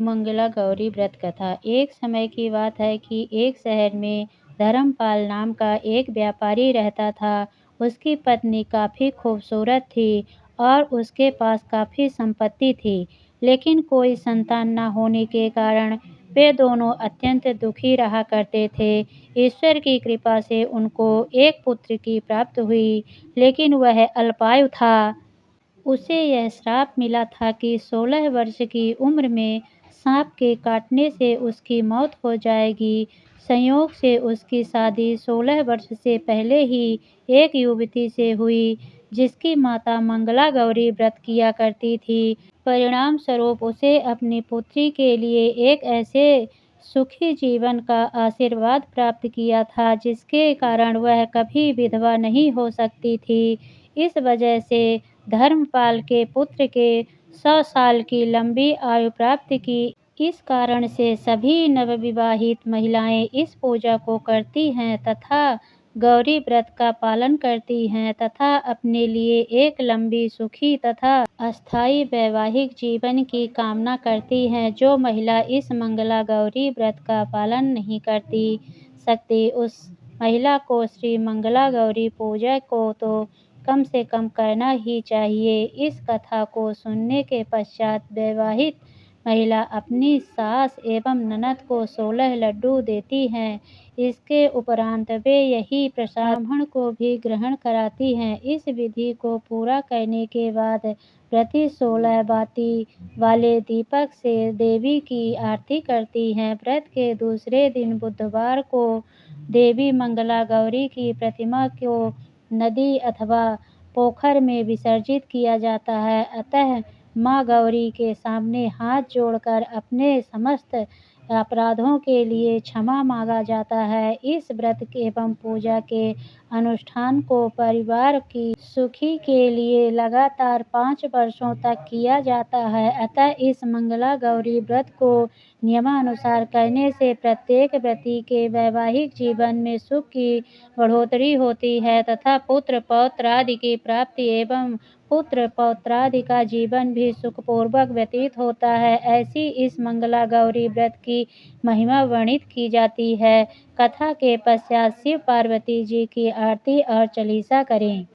मंगला गौरी व्रत कथा। एक समय की बात है कि एक शहर में धर्मपाल नाम का एक व्यापारी रहता था। उसकी पत्नी काफ़ी खूबसूरत थी और उसके पास काफ़ी संपत्ति थी, लेकिन कोई संतान न होने के कारण वे दोनों अत्यंत दुखी रहा करते थे। ईश्वर की कृपा से उनको एक पुत्र की प्राप्त हुई, लेकिन वह अल्पायु था। उसे यह श्राप मिला था कि 16 वर्ष की उम्र में सांप के काटने से उसकी मौत हो जाएगी। संयोग से उसकी शादी 16 वर्ष से पहले ही एक युवती से हुई, जिसकी माता मंगला गौरी व्रत किया करती थी। परिणाम स्वरूप उसे अपनी पुत्री के लिए एक ऐसे सुखी जीवन का आशीर्वाद प्राप्त किया था, जिसके कारण वह कभी विधवा नहीं हो सकती थी। इस वजह से धर्मपाल के पुत्र के 100 साल की लंबी आयु प्राप्त की। इस कारण से सभी नवविवाहित महिलाएं इस पूजा को करती हैं तथा गौरी व्रत का पालन करती हैं तथा अपने लिए एक लंबी, सुखी तथा अस्थायी वैवाहिक जीवन की कामना करती हैं। जो महिला इस मंगला गौरी व्रत का पालन नहीं करती सकती, उस महिला को श्री मंगला गौरी पूजा को तो कम से कम करना ही चाहिए। इस कथा को सुनने के पश्चात वैवाहित महिला अपनी सास एवं ननद को 16 लड्डू देती हैं। इसके उपरांत वे यही प्रसाद ब्राह्मण को भी ग्रहण कराती हैं। इस विधि को पूरा करने के बाद प्रति 16 बाती वाले दीपक से देवी की आरती करती हैं। व्रत के दूसरे दिन बुधवार को देवी मंगला गौरी की प्रतिमा को नदी अथवा पोखर में विसर्जित किया जाता है। अतः माँ गौरी के सामने हाथ जोड़कर अपने समस्त अपराधों के लिए क्षमा मांगा जाता है। इस व्रत एवं पूजा के अनुष्ठान को परिवार की सुखी के लिए लगातार 5 वर्षों तक किया जाता है। अतः इस मंगला गौरी व्रत को नियमानुसार करने से प्रत्येक व्रती के वैवाहिक जीवन में सुख की बढ़ोतरी होती है तथा पुत्र पौत्रादि की प्राप्ति एवं पुत्र पौत्रादि का जीवन भी सुखपूर्वक व्यतीत होता है। ऐसी इस मंगला गौरी व्रत की महिमा वर्णित की जाती है। कथा के पश्चात शिव पार्वती जी की आरती और चालीसा करें।